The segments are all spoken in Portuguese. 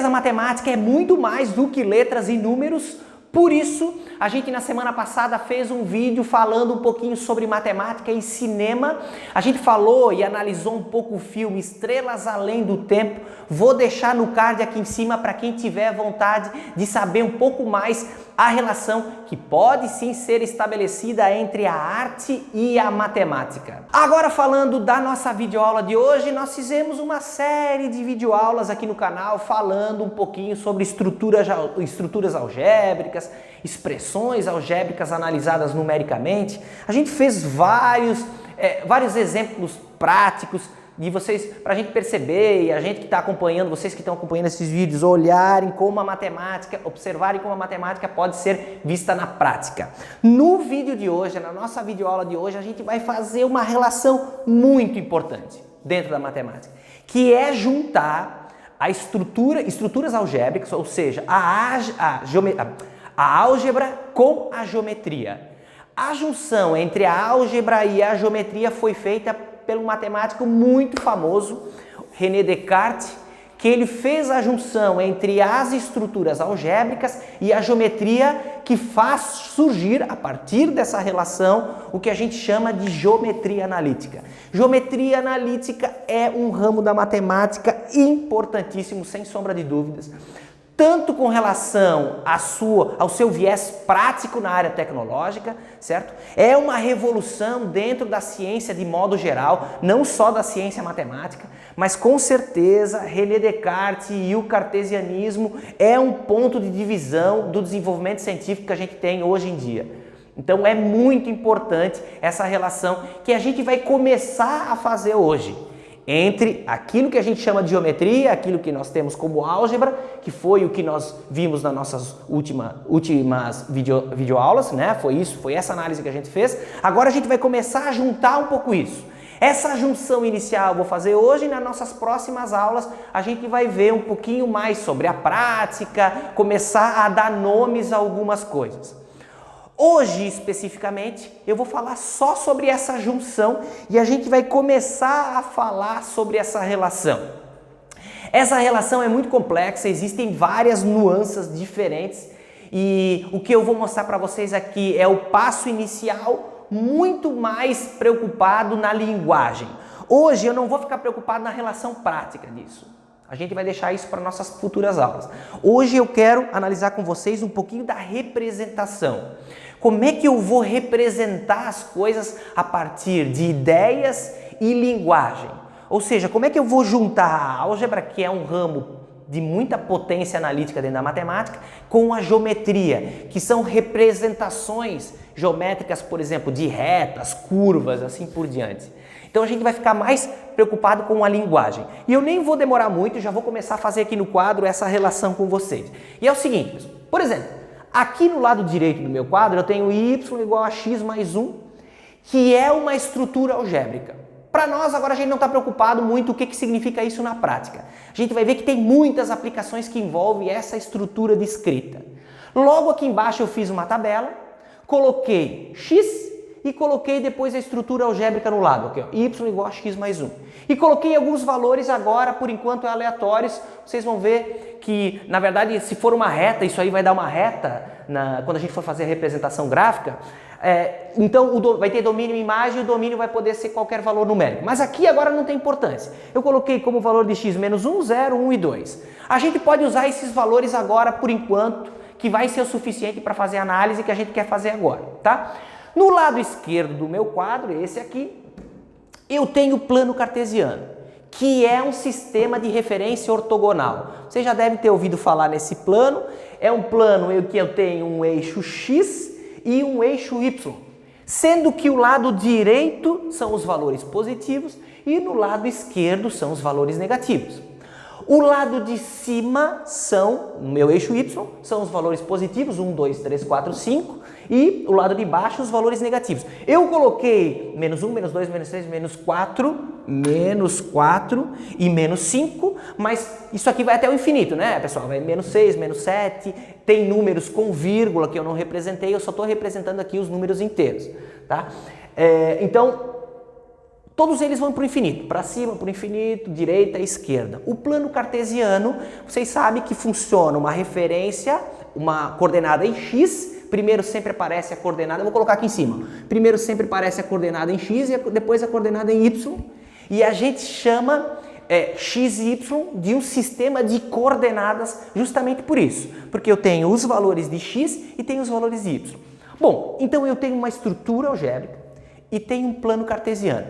certeza, matemática é muito mais do que letras e números. Por isso, a gente na semana passada fez um vídeo falando um pouquinho sobre matemática e cinema. A gente falou e analisou um pouco o filme Estrelas Além do Tempo. Vou deixar no card aqui em cima para quem tiver vontade de saber um pouco mais a relação que pode sim ser estabelecida entre a arte e a matemática. Agora falando da nossa videoaula de hoje, nós fizemos uma série de videoaulas aqui no canal falando um pouquinho sobre estruturas algébricas, expressões algébricas analisadas numericamente. A gente fez vários exemplos práticos de vocês, para a gente perceber e a gente que está acompanhando, vocês que estão acompanhando esses vídeos, olharem como a matemática, observarem como a matemática pode ser vista na prática. No vídeo de hoje, na nossa videoaula de hoje, a gente vai fazer uma relação muito importante dentro da matemática, que é juntar estruturas algébricas, ou seja, a álgebra com a geometria. A junção entre a álgebra e a geometria foi feita pelo matemático muito famoso, René Descartes, que ele fez a junção entre as estruturas algébricas e a geometria, que faz surgir, a partir dessa relação, o que a gente chama de geometria analítica. Geometria analítica é um ramo da matemática importantíssimo, sem sombra de dúvidas, tanto com relação ao seu viés prático na área tecnológica, certo? É uma revolução dentro da ciência de modo geral, não só da ciência matemática, mas com certeza René Descartes e o cartesianismo é um ponto de divisão do desenvolvimento científico que a gente tem hoje em dia. Então é muito importante essa relação que a gente vai começar a fazer hoje entre aquilo que a gente chama de geometria, aquilo que nós temos como álgebra, que foi o que nós vimos nas nossas últimas videoaulas, né? Foi essa análise que a gente fez. Agora a gente vai começar a juntar um pouco isso. Essa junção inicial eu vou fazer hoje e nas nossas próximas aulas a gente vai ver um pouquinho mais sobre a prática, começar a dar nomes a algumas coisas. Hoje, especificamente, eu vou falar só sobre essa junção e a gente vai começar a falar sobre essa relação. Essa relação é muito complexa, existem várias nuances diferentes e o que eu vou mostrar para vocês aqui é o passo inicial, muito mais preocupado na linguagem. Hoje eu não vou ficar preocupado na relação prática disso. A gente vai deixar isso para nossas futuras aulas. Hoje eu quero analisar com vocês um pouquinho da representação. Como é que eu vou representar as coisas a partir de ideias e linguagem? Ou seja, como é que eu vou juntar a álgebra, que é um ramo de muita potência analítica dentro da matemática, com a geometria, que são representações geométricas, por exemplo, de retas, curvas, assim por diante. Então a gente vai ficar mais preocupado com a linguagem. E eu nem vou demorar muito, já vou começar a fazer aqui no quadro essa relação com vocês. E é o seguinte, pessoal, por exemplo, aqui no lado direito do meu quadro eu tenho y igual a x mais 1, que é uma estrutura algébrica. Para nós agora a gente não está preocupado muito o que significa isso na prática. A gente vai ver que tem muitas aplicações que envolvem essa estrutura descrita. Logo aqui embaixo eu fiz uma tabela, coloquei x e coloquei depois a estrutura algébrica no lado, aqui, ó, y igual a x mais 1. E coloquei alguns valores agora, por enquanto aleatórios, vocês vão ver que, na verdade, se for uma reta, isso aí vai dar uma reta quando a gente for fazer a representação gráfica, então vai ter domínio imagem e o domínio vai poder ser qualquer valor numérico. Mas aqui agora não tem importância. Eu coloquei como valor de x menos 1, 0, 1 e 2. A gente pode usar esses valores agora, por enquanto, que vai ser o suficiente para fazer a análise que a gente quer fazer agora, tá? No lado esquerdo do meu quadro, esse aqui, eu tenho o plano cartesiano, que é um sistema de referência ortogonal. Você já deve ter ouvido falar nesse plano. É um plano em que eu tenho um eixo x e um eixo y, sendo que o lado direito são os valores positivos e no lado esquerdo são os valores negativos. O lado de cima no meu eixo y, são os valores positivos, 1, 2, 3, 4, 5, e o lado de baixo os valores negativos. Eu coloquei menos 1, menos 2, menos 3, menos 4 e menos 5, mas isso aqui vai até o infinito, né, pessoal? Vai menos 6, menos 7, tem números com vírgula que eu não representei, eu só estou representando aqui os números inteiros, tá? Então, Todos eles vão para o infinito, para cima, para o infinito, direita e esquerda. O plano cartesiano, vocês sabem que funciona uma referência, uma coordenada em x, primeiro sempre aparece a coordenada, eu vou colocar aqui em cima, primeiro sempre aparece a coordenada em x e depois a coordenada em y, e a gente chama x e y de um sistema de coordenadas justamente por isso, porque eu tenho os valores de x e tenho os valores de y. Bom, então eu tenho uma estrutura algébrica e tenho um plano cartesiano.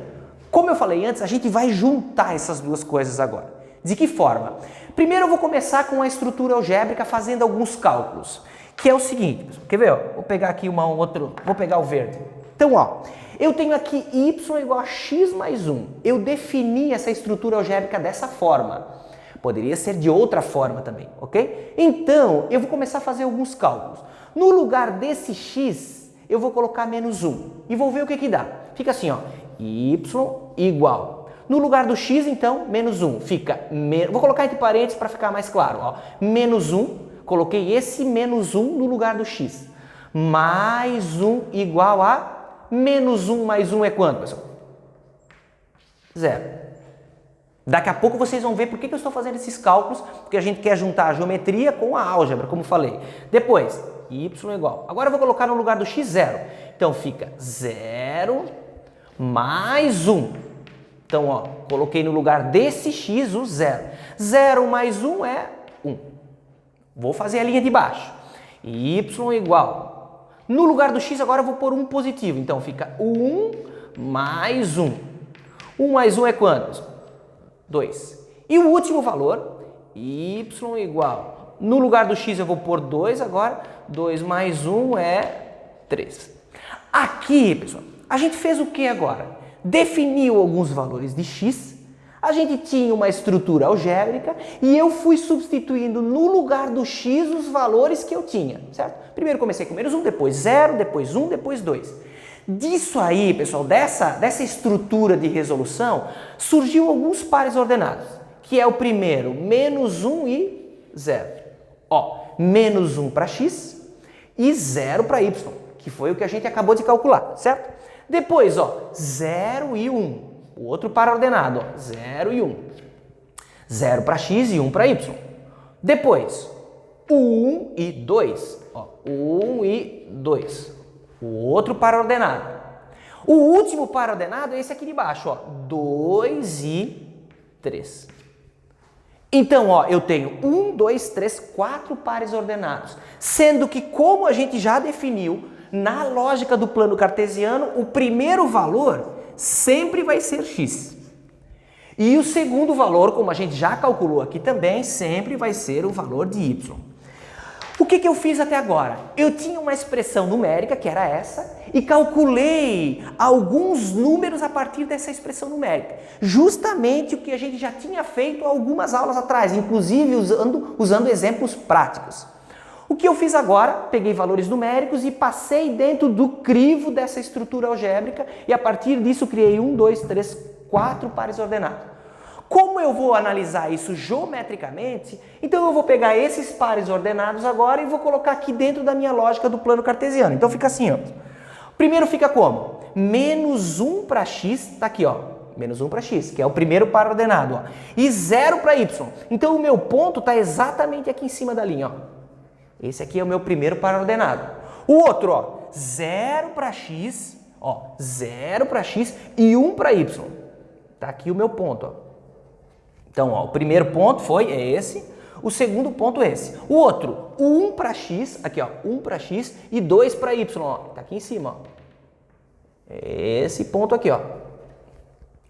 Como eu falei antes, a gente vai juntar essas duas coisas agora. De que forma? Primeiro eu vou começar com a estrutura algébrica fazendo alguns cálculos, que é o seguinte, quer ver? Ó? Vou pegar aqui vou pegar o verde. Então, ó, eu tenho aqui y igual a x mais 1. Eu defini essa estrutura algébrica dessa forma. Poderia ser de outra forma também, ok? Então, eu vou começar a fazer alguns cálculos. No lugar desse x, eu vou colocar menos 1 e vou ver o que que dá. Fica assim, ó, y igual. No lugar do x, então, menos 1. Fica, vou colocar entre parênteses para ficar mais claro, ó, menos 1, coloquei esse menos 1 no lugar do x. Mais 1 igual a menos 1 mais 1 é quanto, pessoal? 0. Daqui a pouco vocês vão ver por que eu estou fazendo esses cálculos, porque a gente quer juntar a geometria com a álgebra, como falei. Depois, y igual. Agora eu vou colocar no lugar do x 0. Então fica 0 mais 1. Então, ó, coloquei no lugar desse x o 0. 0 mais 1 é 1. Vou fazer a linha de baixo. Y igual. No lugar do x agora eu vou pôr um positivo. Então fica 1 mais 1. 1 mais 1 é quanto? 2. E o último valor, y igual. No lugar do x eu vou pôr 2 agora. 2 mais 1 é 3. Aqui, pessoal, a gente fez o que agora? Definiu alguns valores de x, a gente tinha uma estrutura algébrica e eu fui substituindo no lugar do x os valores que eu tinha, certo? Primeiro comecei com menos 1, depois 0, depois 1, depois 2. Disso aí, pessoal, dessa estrutura de resolução, surgiu alguns pares ordenados, que é o primeiro, menos 1 e 0. Ó, menos 1 para x e 0 para y, que foi o que a gente acabou de calcular, certo? Depois, ó, 0 e 1, o outro par ordenado, ó, 0 e 1. 0 para x e 1 para y. Depois, 1 e 2, ó, 1 e 2, o outro par ordenado. O último par ordenado é esse aqui de baixo, ó, 2 e 3. Então, ó, eu tenho 1, 2, 3, 4 pares ordenados, sendo que, como a gente já definiu, na lógica do plano cartesiano, o primeiro valor sempre vai ser x. E o segundo valor, como a gente já calculou aqui também, sempre vai ser o valor de y. O que eu fiz até agora? Eu tinha uma expressão numérica, que era essa, e calculei alguns números a partir dessa expressão numérica. Justamente o que a gente já tinha feito algumas aulas atrás, inclusive usando exemplos práticos. O que eu fiz agora? Peguei valores numéricos e passei dentro do crivo dessa estrutura algébrica e a partir disso criei 1, 2, 3, 4 pares ordenados. Como eu vou analisar isso geometricamente, então eu vou pegar esses pares ordenados agora e vou colocar aqui dentro da minha lógica do plano cartesiano. Então fica assim, ó. Primeiro fica como? Menos 1 para x, tá aqui, ó. Menos 1 para x, que é o primeiro par ordenado, ó. E 0 para y. Então o meu ponto está exatamente aqui em cima da linha, ó. Esse aqui é o meu primeiro par ordenado. O outro, ó, 0 para x, ó, 0 para x e 1 para y. Tá aqui o meu ponto, ó. Então, ó, o primeiro ponto é esse, o segundo ponto é esse. O outro, 1 para x, aqui, ó, 1 para x e 2 para y, ó. Tá aqui em cima, ó. Esse ponto aqui, ó.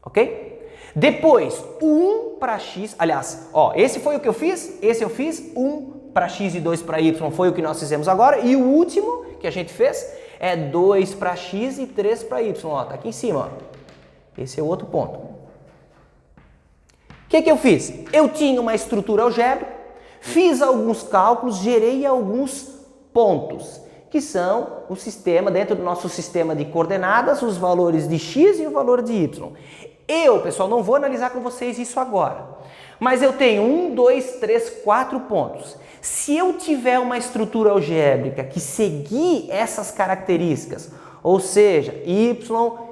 Ok? Depois, 1 para x, aliás, ó, esse foi o que eu fiz, esse eu fiz, 1 para x e 2 para y foi o que nós fizemos agora. E o último que a gente fez é 2 para x e 3 para y. Ó, tá aqui em cima. Ó. Esse é o outro ponto. O que eu fiz? Eu tinha uma estrutura algébrica, fiz alguns cálculos, gerei alguns pontos, que são o sistema, dentro do nosso sistema de coordenadas, os valores de x e o valor de y. Eu, pessoal, não vou analisar com vocês isso agora, mas eu tenho 1, 2, 3, 4 pontos. Se eu tiver uma estrutura algébrica que seguir essas características, ou seja, y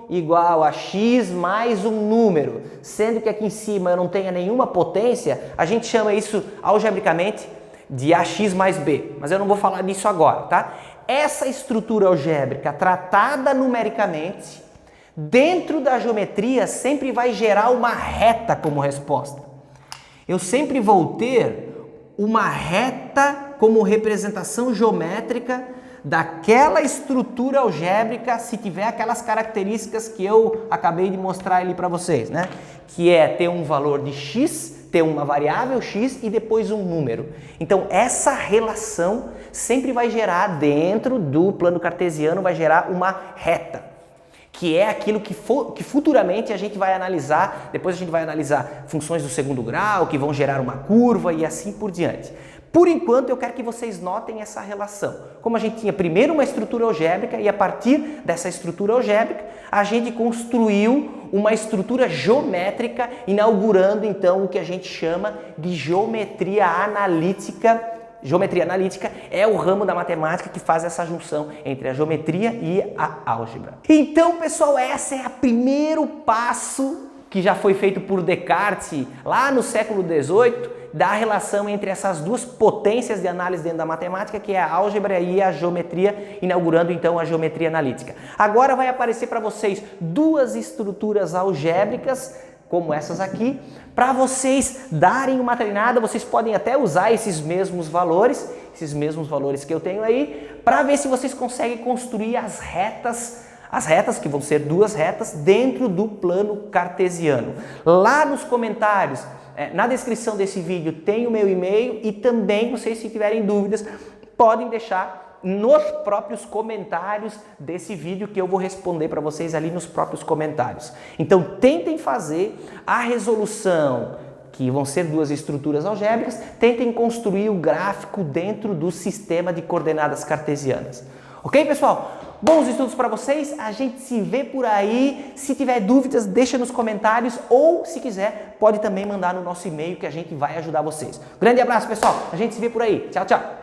igual a x mais um número, sendo que aqui em cima eu não tenha nenhuma potência, a gente chama isso algebricamente de ax mais b, mas eu não vou falar disso agora, tá? Essa estrutura algébrica tratada numericamente, dentro da geometria sempre vai gerar uma reta como resposta. Eu sempre vou ter uma reta como representação geométrica daquela estrutura algébrica, se tiver aquelas características que eu acabei de mostrar ali para vocês, né? Que é ter um valor de x, ter uma variável x e depois um número. Então, essa relação sempre vai gerar dentro do plano cartesiano, vai gerar uma reta, que é aquilo que futuramente a gente vai analisar, depois a gente vai analisar funções do segundo grau, que vão gerar uma curva e assim por diante. Por enquanto, eu quero que vocês notem essa relação. Como a gente tinha primeiro uma estrutura algébrica e a partir dessa estrutura algébrica, a gente construiu uma estrutura geométrica, inaugurando então o que a gente chama de geometria analítica. Geometria analítica é o ramo da matemática que faz essa junção entre a geometria e a álgebra. Então, pessoal, esse é o primeiro passo que já foi feito por Descartes lá no século XVIII, da relação entre essas duas potências de análise dentro da matemática, que é a álgebra e a geometria, inaugurando então a geometria analítica. Agora vai aparecer para vocês duas estruturas algébricas, como essas aqui, para vocês darem uma treinada. Vocês podem até usar esses mesmos valores que eu tenho aí, para ver se vocês conseguem construir as retas, que vão ser duas retas dentro do plano cartesiano. Lá nos comentários, na descrição desse vídeo tem o meu e-mail e também vocês, se tiverem dúvidas, podem deixar nos próprios comentários desse vídeo que eu vou responder para vocês ali nos próprios comentários. Então tentem fazer a resolução, que vão ser duas estruturas algébricas, tentem construir o gráfico dentro do sistema de coordenadas cartesianas. Ok, pessoal? Bons estudos para vocês, a gente se vê por aí. Se tiver dúvidas, deixa nos comentários ou, se quiser, pode também mandar no nosso e-mail que a gente vai ajudar vocês. Grande abraço, pessoal, a gente se vê por aí. Tchau, tchau!